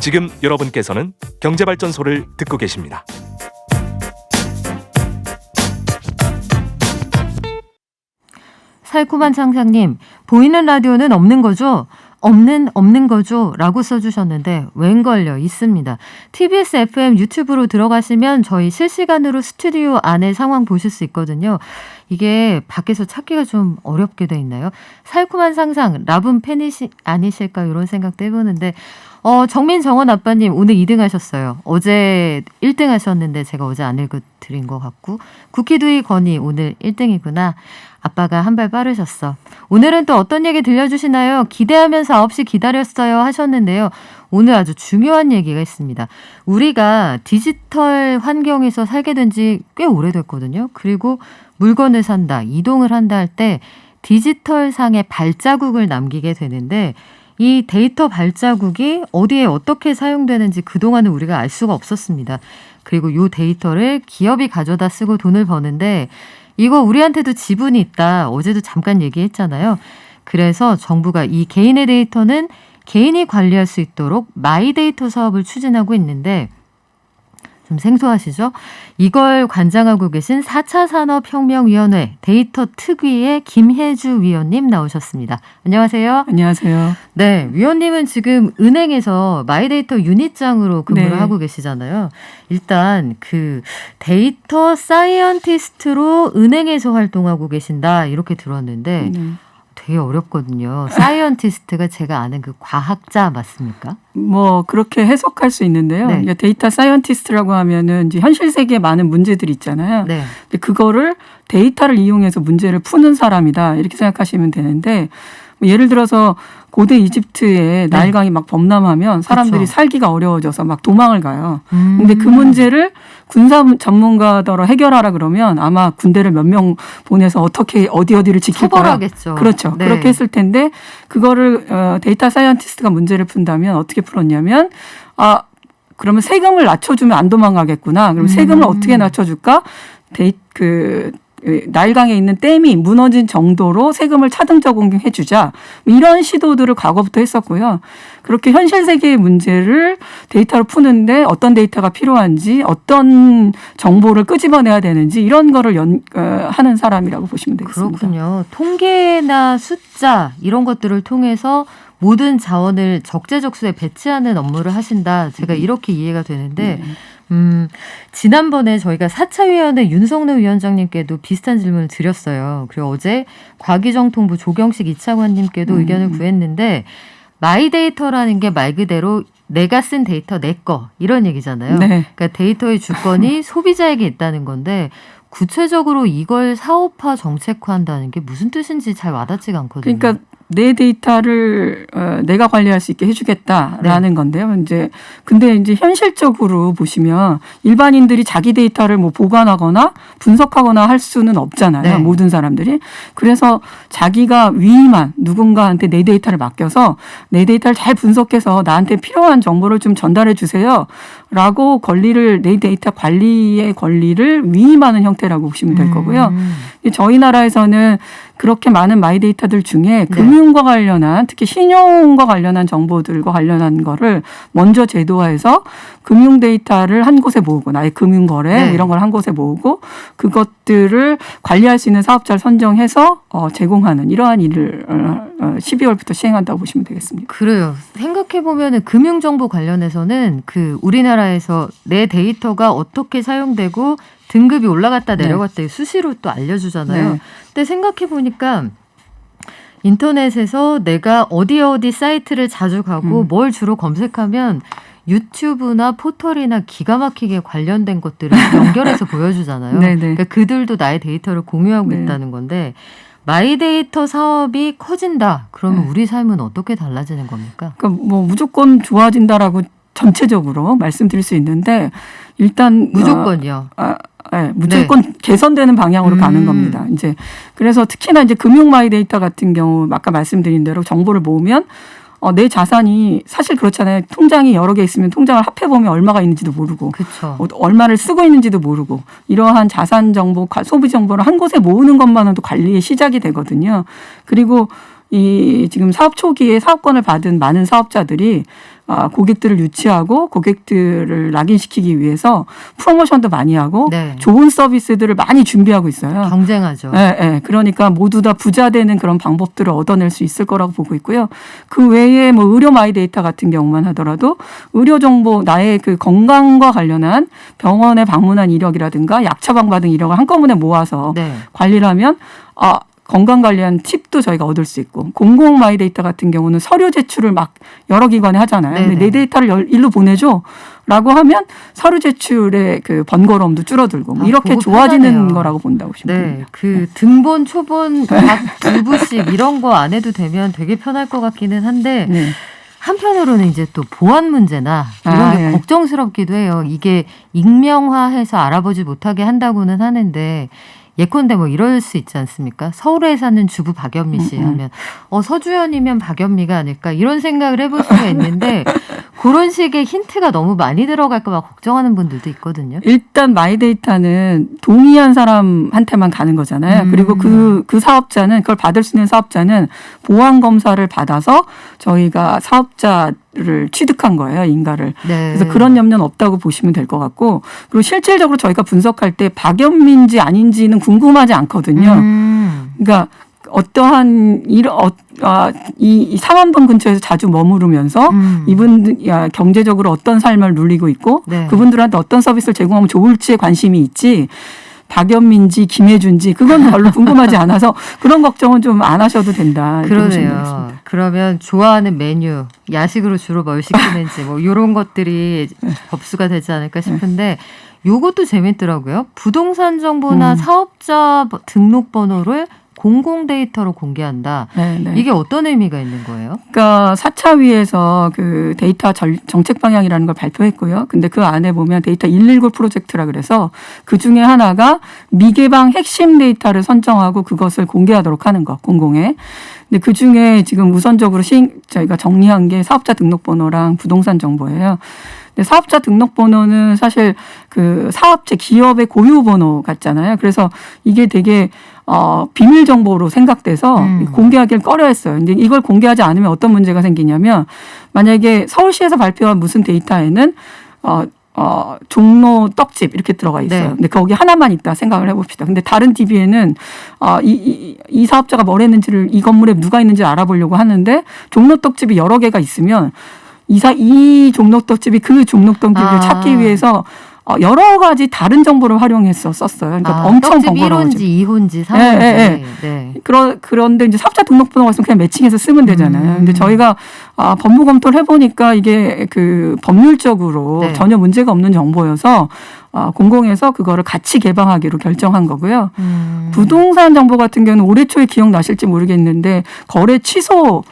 지금 여러분께서는 경제발전소를 듣고 계십니다. 살구만 상상님, 보이는 라디오는 없는 거죠? 없는 거죠? 라고 써주셨는데 웬걸요? 있습니다. TBS FM 유튜브로 들어가시면 저희 실시간으로 스튜디오 안에 상황 보실 수 있거든요. 이게 밖에서 찾기가 좀 어렵게 돼 있나요? 살구만 상상, 라분 팬이 아니실까 이런 생각도 해보는데 정민 정원 아빠님 오늘 2등 하셨어요. 어제 1등 하셨는데 제가 어제 안 읽어드린 것 같고 쿠키두이 건이 오늘 1등이구나. 아빠가 한 발 빠르셨어. 오늘은 또 어떤 얘기 들려주시나요? 기대하면서 9시 기다렸어요 하셨는데요. 오늘 아주 중요한 얘기가 있습니다. 우리가 디지털 환경에서 살게 된 지 꽤 오래됐거든요. 그리고 물건을 산다, 이동을 한다 할 때 디지털상의 발자국을 남기게 되는데 이 데이터 발자국이 어디에 어떻게 사용되는지 그동안은 우리가 알 수가 없었습니다. 그리고 이 데이터를 기업이 가져다 쓰고 돈을 버는데 이거 우리한테도 지분이 있다. 어제도 잠깐 얘기했잖아요. 그래서 정부가 이 개인의 데이터는 개인이 관리할 수 있도록 마이데이터 사업을 추진하고 있는데 좀 생소하시죠? 이걸 관장하고 계신 4차 산업혁명위원회 데이터 특위의 김혜주 위원님 나오셨습니다. 안녕하세요. 안녕하세요. 네, 위원님은 지금 은행에서 마이데이터 유닛장으로 근무를 하고 계시잖아요. 일단 그 데이터 사이언티스트로 은행에서 활동하고 계신다 이렇게 들었는데 되게 어렵거든요. 사이언티스트가 제가 아는 그 과학자 맞습니까? 뭐 그렇게 해석할 수 있는데요. 네. 데이터 사이언티스트라고 하면은 이제 현실 세계에 많은 문제들이 있잖아요. 네. 근데 그거를 데이터를 이용해서 문제를 푸는 사람이다 이렇게 생각하시면 되는데 뭐 예를 들어서 고대 이집트에 나일강이 막 범람하면 사람들이 그렇죠. 살기가 어려워져서 막 도망을 가요. 근데 그 문제를 군사 전문가더러 해결하라 그러면 아마 군대를 몇 명 보내서 어떻게 어디를 지킬 거야. 처벌하겠죠. 그렇죠. 네. 그렇게 했을 텐데 그거를 데이터 사이언티스트가 문제를 푼다면 어떻게 풀었냐면 그러면 세금을 낮춰주면 안 도망가겠구나. 그럼 세금을 어떻게 낮춰줄까? 나일강에 있는 댐이 무너진 정도로 세금을 차등 적용해 주자. 이런 시도들을 과거부터 했었고요. 그렇게 현실 세계의 문제를 데이터로 푸는데 어떤 데이터가 필요한지 어떤 정보를 끄집어내야 되는지 이런 거를 하는 사람이라고 보시면 되겠습니다. 그렇군요. 통계나 숫자 이런 것들을 통해서 모든 자원을 적재적소에 배치하는 업무를 하신다. 제가 이렇게 이해가 되는데 지난번에 저희가 4차 위원회 윤석노 위원장님께도 비슷한 질문을 드렸어요. 그리고 어제 과기정통부 조경식 이차관님께도 의견을 구했는데 마이데이터라는 게 말 그대로 내가 쓴 데이터 내 거 이런 얘기잖아요. 네. 그러니까 데이터의 주권이 소비자에게 있다는 건데 구체적으로 이걸 사업화 정책화한다는 게 무슨 뜻인지 잘 와닿지가 않거든요. 그러니까 내 데이터를 내가 관리할 수 있게 해주겠다라는 건데요. 근데 이제 현실적으로 보시면 일반인들이 자기 데이터를 뭐 보관하거나 분석하거나 할 수는 없잖아요. 네. 모든 사람들이. 그래서 자기가 위임한 누군가한테 내 데이터를 맡겨서 내 데이터를 잘 분석해서 나한테 필요한 정보를 좀 전달해 주세요라고 내 데이터 관리의 권리를 위임하는 형태라고 보시면 될 거고요. 저희 나라에서는 그렇게 많은 마이데이터들 중에 금융과 관련한 특히 신용과 관련한 정보들과 관련한 거를 먼저 제도화해서 금융 데이터를 한 곳에 모으고 나의 금융거래 이런 걸 한 곳에 모으고 그것들을 관리할 수 있는 사업자를 선정해서 제공하는 이러한 일을 12월부터 시행한다고 보시면 되겠습니다. 그래요. 생각해보면 금융정보 관련해서는 우리나라에서 내 데이터가 어떻게 사용되고 등급이 올라갔다 내려갔다 수시로 또 알려주잖아요. 네. 근데 생각해보니까 인터넷에서 내가 어디 사이트를 자주 가고 뭘 주로 검색하면 유튜브나 포털이나 기가 막히게 관련된 것들을 연결해서 보여주잖아요. 그러니까 그들도 나의 데이터를 공유하고 있다는 건데 마이데이터 사업이 커진다. 그러면 우리 삶은 어떻게 달라지는 겁니까? 그러니까 뭐 무조건 좋아진다라고 전체적으로 말씀드릴 수 있는데 일단 무조건이요. 네, 무조건 개선되는 방향으로 가는 겁니다. 그래서 특히나 금융 마이데이터 같은 경우 아까 말씀드린 대로 정보를 모으면 내 자산이 사실 그렇잖아요. 통장이 여러 개 있으면 통장을 합해보면 얼마가 있는지도 모르고 그쵸. 얼마를 쓰고 있는지도 모르고 이러한 자산 정보, 소비 정보를 한 곳에 모으는 것만으로도 관리의 시작이 되거든요. 그리고 이 지금 사업 초기에 사업권을 받은 많은 사업자들이 고객들을 유치하고 고객들을 낙인시키기 위해서 프로모션도 많이 하고 네. 좋은 서비스들을 많이 준비하고 있어요. 경쟁하죠. 네. 그러니까 모두 다 부자 되는 그런 방법들을 얻어낼 수 있을 거라고 보고 있고요. 그 외에 뭐 의료 마이데이터 같은 경우만 하더라도 의료 정보 나의 그 건강과 관련한 병원에 방문한 이력이라든가 약 처방 받은 이력을 한꺼번에 모아서 네. 관리를 하면 건강 관련 팁도 저희가 얻을 수 있고 공공 마이데이터 같은 경우는 서류 제출을 막 여러 기관에 하잖아요. 근데 네네. 내 데이터를 일로 보내줘라고 하면 서류 제출의 그 번거로움도 줄어들고 뭐 이렇게 그거 좋아지는 편하네요. 거라고 본다고 보시면 네, 됩니다. 그 등본, 초본 각 2부씩 이런 거 안 해도 되면 되게 편할 것 같기는 한데 네. 한편으로는 이제 또 보안 문제나 이런 게 예. 걱정스럽기도 해요. 이게 익명화해서 알아보지 못하게 한다고는 하는데 예컨대 뭐 이럴 수 있지 않습니까? 서울에 사는 주부 박연미 씨 하면 서주현이면 박연미가 아닐까 이런 생각을 해볼 수가 있는데 그런 식의 힌트가 너무 많이 들어갈까 봐 걱정하는 분들도 있거든요. 일단 마이데이터는 동의한 사람한테만 가는 거잖아요. 그리고 그 사업자는 그걸 받을 수 있는 사업자는 보안 검사를 받아서 저희가 사업자를 취득한 거예요, 인가를. 네. 그래서 그런 염려는 없다고 보시면 될 것 같고, 그리고 실질적으로 저희가 분석할 때 박연미인지 아닌지는 궁금하지 않거든요. 그러니까 어떠한 이 상암동 근처에서 자주 머무르면서 이분들 경제적으로 어떤 삶을 누리고 있고 네. 그분들한테 어떤 서비스를 제공하면 좋을지에 관심이 있지. 박연민지 김혜준지 그건 별로 궁금하지 않아서 그런 걱정은 좀 안 하셔도 된다. 이렇게 보시면 그러네요. 되겠습니다. 그러면 좋아하는 메뉴, 야식으로 주로 뭘 시키는지 뭐 이런 것들이 접수가 되지 않을까 싶은데 요것도 재밌더라고요. 부동산 정보나 사업자 등록번호를 공공 데이터로 공개한다. 네. 이게 어떤 의미가 있는 거예요? 그러니까 4차위에서 그 데이터 정책 방향이라는 걸 발표했고요. 근데 그 안에 보면 데이터 119 프로젝트라 그래서 그 중에 하나가 미개방 핵심 데이터를 선정하고 그것을 공개하도록 하는 거, 공공에. 근데 그 중에 지금 우선적으로 저희가 정리한 게 사업자 등록번호랑 부동산 정보예요. 근데 사업자 등록번호는 사실 그 사업체 기업의 고유 번호 같잖아요. 그래서 이게 되게 비밀 정보로 생각돼서 공개하기를 꺼려했어요. 근데 이걸 공개하지 않으면 어떤 문제가 생기냐면 만약에 서울시에서 발표한 무슨 데이터에는 종로 떡집 이렇게 들어가 있어요. 네. 근데 거기 하나만 있다 생각을 해봅시다. 근데 다른 DB에는 이 사업자가 뭘 했는지를 이 건물에 누가 있는지 알아보려고 하는데 종로 떡집이 여러 개가 있으면 이 종로 떡집이 그 종로 떡집을 찾기 위해서 여러 가지 다른 정보를 활용해서 썼어요. 그러니까 엄청 떡집 번거로워져. 1호인지 2호인지 3호인지. 네. 그런데 이제 사업자 등록번호가 있으면 그냥 매칭해서 쓰면 되잖아요. 근데 저희가 법무 검토를 해보니까 이게 그 법률적으로 네. 전혀 문제가 없는 정보여서 공공에서 그거를 같이 개방하기로 결정한 거고요. 부동산 정보 같은 경우는 올해 초에 기억나실지 모르겠는데 거래 취소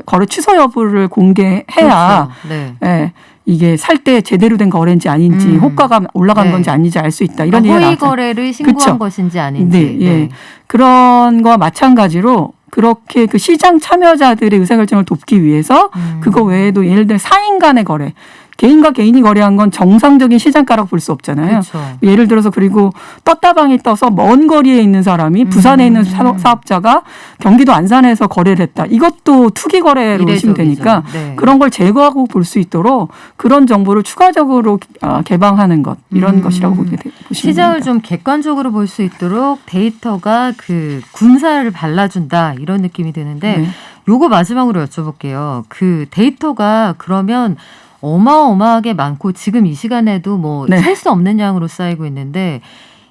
거래 취소 여부를 공개해야 그렇죠. 네. 예, 이게 살 때 제대로 된 거래인지 아닌지 호가가 올라간 네. 건지 아닌지 알 수 있다. 이런 허위 얘기가 나왔잖아요. 거래를 신고한 그쵸? 것인지 아닌지. 네, 예. 그런 거와 마찬가지로 그렇게 그 시장 참여자들의 의사결정을 돕기 위해서 그거 외에도 예를 들어 사인 간의 거래, 개인과 개인이 거래한 건 정상적인 시장가라고 볼 수 없잖아요. 그렇죠. 예를 들어서 그리고 떴다방이 떠서 먼 거리에 있는 사람이 부산에 있는 사업자가 경기도 안산에서 거래를 했다. 이것도 투기 거래로 의심이 되니까 네. 그런 걸 제거하고 볼 수 있도록 그런 정보를 추가적으로 개방하는 것 이런 것이라고 보시면 시장을 됩니다. 좀 객관적으로 볼 수 있도록 데이터가 그 군사를 발라준다 이런 느낌이 드는데 네. 요거 마지막으로 여쭤볼게요. 그 데이터가 그러면 어마어마하게 많고 지금 이 시간에도 뭐 네. 셀 수 없는 양으로 쌓이고 있는데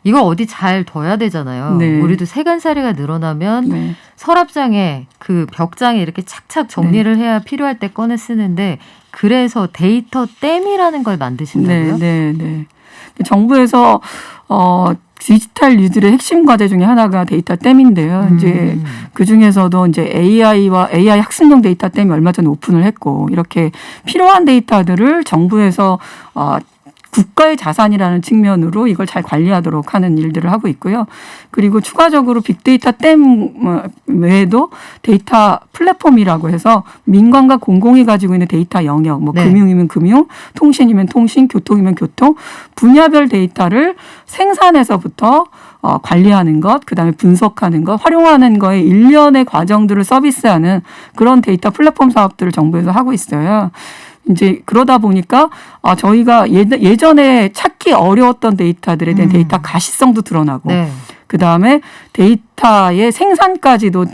이걸 어디 잘 둬야 되잖아요. 네. 우리도 세간살이가 늘어나면 네. 서랍장에 그 벽장에 이렇게 착착 정리를 해야 필요할 때 꺼내 쓰는데 그래서 데이터 댐이라는 걸 만드신다고요? 네. 정부에서 디지털 뉴딜의 핵심 과제 중에 하나가 데이터 댐인데요. 이제 그 중에서도 이제 AI와 AI 학습용 데이터 댐이 얼마 전에 오픈을 했고 이렇게 필요한 데이터들을 정부에서 국가의 자산이라는 측면으로 이걸 잘 관리하도록 하는 일들을 하고 있고요. 그리고 추가적으로 빅데이터 댐 외에도 데이터 플랫폼이라고 해서 민간과 공공이 가지고 있는 데이터 영역, 뭐 네. 금융이면 금융, 통신이면 통신, 교통이면 교통, 분야별 데이터를 생산에서부터 관리하는 것, 그다음에 분석하는 것, 활용하는 거에 일련의 과정들을 서비스하는 그런 데이터 플랫폼 사업들을 정부에서 하고 있어요. 이제 그러다 보니까 저희가 예전에 찾기 어려웠던 데이터들에 대한 데이터 가시성도 드러나고 네. 그다음에 데이터의 생산까지도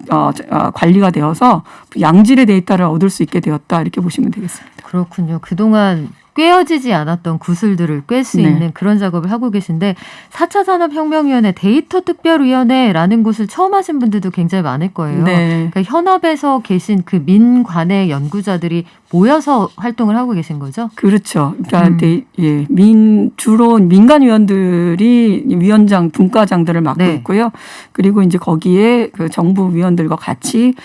관리가 되어서 양질의 데이터를 얻을 수 있게 되었다 이렇게 보시면 되겠습니다. 그렇군요. 그동안 꿰어지지 않았던 구슬들을 꿰 수 네. 있는 그런 작업을 하고 계신데 4차 산업혁명위원회 데이터 특별위원회라는 곳을 처음 하신 분들도 굉장히 많을 거예요. 네. 그러니까 현업에서 계신 그 민관의 연구자들이 모여서 활동을 하고 계신 거죠? 그렇죠. 그러니까 주로 민간 위원들이 위원장, 분과장들을 맡고 네. 있고요. 그리고 이제 거기에 그 정부 위원들과 같이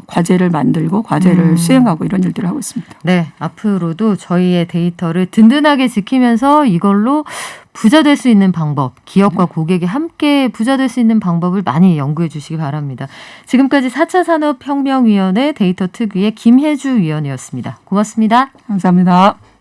과제를 만들고 과제를 수행하고 이런 일들을 하고 있습니다. 네, 앞으로도 저희의 데이터를 든든하게 지키면서 이걸로 부자 될 수 있는 방법, 기업과 고객이 함께 부자 될 수 있는 방법을 많이 연구해 주시기 바랍니다. 지금까지 4차 산업혁명위원회 데이터 특위의 김혜주 위원이었습니다. 고맙습니다. 감사합니다.